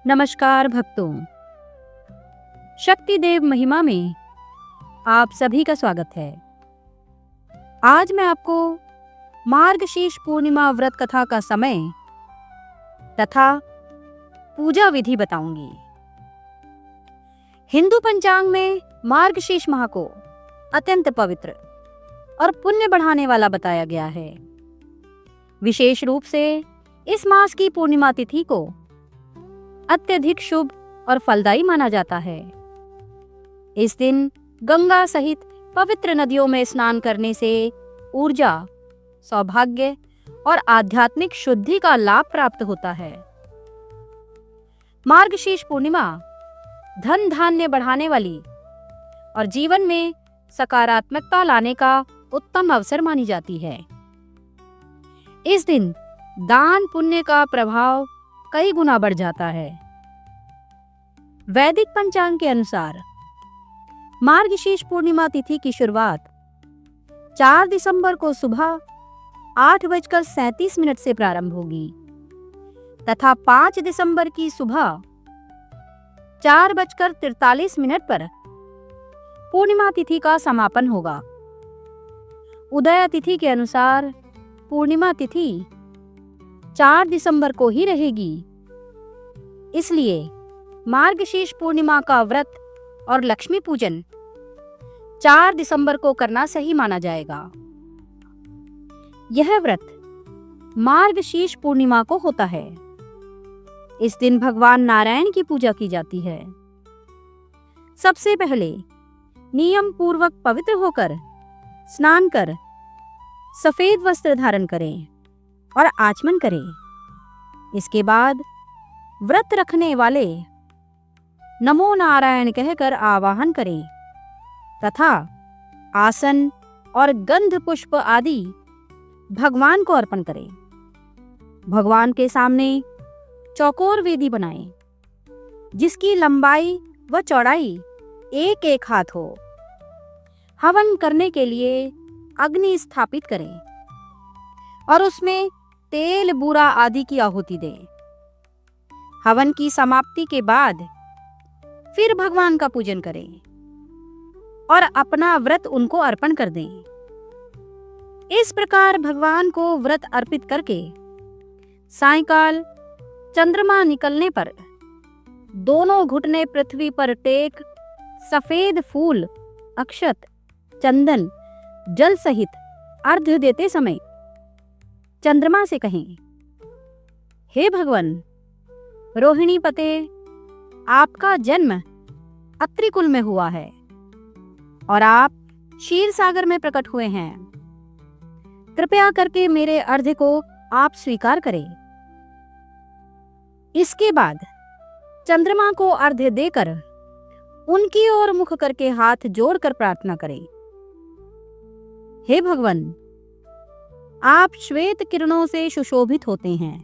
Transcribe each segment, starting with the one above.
नमस्कार भक्तों, शक्ति देव महिमा में आप सभी का स्वागत है। आज मैं आपको मार्गशीर्ष पूर्णिमा व्रत कथा का समय तथा पूजा विधि बताऊंगी। हिंदू पंचांग में मार्गशीर्ष माह को अत्यंत पवित्र और पुण्य बढ़ाने वाला बताया गया है। विशेष रूप से इस मास की पूर्णिमा तिथि को अत्यधिक शुभ और फलदायी माना जाता है। इस दिन गंगा सहित पवित्र नदियों में स्नान करने से ऊर्जा, सौभाग्य और आध्यात्मिक शुद्धि का लाभ प्राप्त होता है। मार्गशीर्ष पूर्णिमा धन धान्य बढ़ाने वाली और जीवन में सकारात्मकता लाने का उत्तम अवसर मानी जाती है। इस दिन दान पुण्य का प्रभाव कई गुना बढ़ जाता है। वैदिक पंचांग के अनुसार मार्गशीर्ष पूर्णिमा तिथि की शुरुआत 4 दिसंबर को सुबह 8:37 से प्रारंभ होगी तथा 5 दिसंबर की सुबह 4:43 पर पूर्णिमा तिथि का समापन होगा। उदय तिथि के अनुसार पूर्णिमा तिथि 4 दिसंबर को ही रहेगी। इसलिए मार्गशीर्ष पूर्णिमा का व्रत और लक्ष्मी पूजन 4 दिसंबर को करना सही माना जाएगा। यह व्रत मार्गशीर्ष पूर्णिमा को होता है। इस दिन भगवान नारायण की पूजा की जाती है। सबसे पहले नियम पूर्वक पवित्र होकर स्नान कर सफेद वस्त्र धारण करें और आचमन करें। इसके बाद व्रत रखने वाले नमो नारायण कहकर आवाहन करें तथा आसन और गंध पुष्प आदि भगवान को अर्पण करें। भगवान के सामने चौकोर वेदी बनाएं, जिसकी लंबाई व चौड़ाई 1-1 हाथ हो। हवन करने के लिए अग्नि स्थापित करें और उसमें तेल बूरा आदि की आहुति दें। हवन की समाप्ति के बाद फिर भगवान का पूजन करें और अपना व्रत उनको अर्पण कर दें। इस प्रकार भगवान को व्रत अर्पित करके सायंकाल चंद्रमा निकलने पर दोनों घुटने पृथ्वी पर टेक सफेद फूल, अक्षत, चंदन, जल सहित अर्घ्य देते समय चंद्रमा से कहें, हे भगवान, रोहिणी पते, आपका जन्म अत्रि कुल में हुआ है और आप क्षीर सागर में प्रकट हुए हैं। कृपया करके मेरे अर्घ्य को आप स्वीकार करें। इसके बाद चंद्रमा को अर्घ्य देकर उनकी ओर मुख करके हाथ जोड़कर प्रार्थना करें, हे भगवान, आप श्वेत किरणों से सुशोभित होते हैं।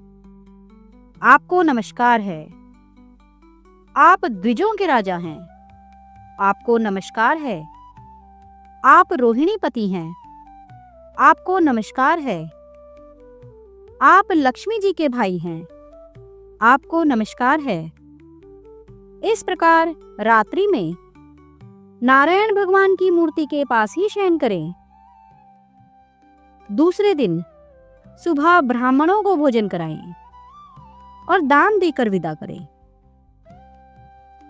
आपको नमस्कार है। आप द्विजों के राजा हैं। आपको नमस्कार है। आप रोहिणी पति हैं। आपको नमस्कार है। आप लक्ष्मी जी के भाई हैं। आपको नमस्कार है। इस प्रकार रात्रि में नारायण भगवान की मूर्ति के पास ही शयन करें। दूसरे दिन सुबह ब्राह्मणों को भोजन कराएं और दान देकर विदा करें।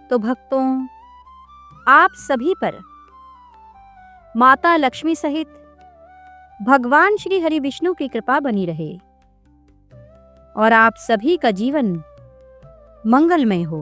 तो भक्तों, आप सभी पर माता लक्ष्मी सहित भगवान श्री हरि विष्णु की कृपा बनी रहे और आप सभी का जीवन मंगलमय हो।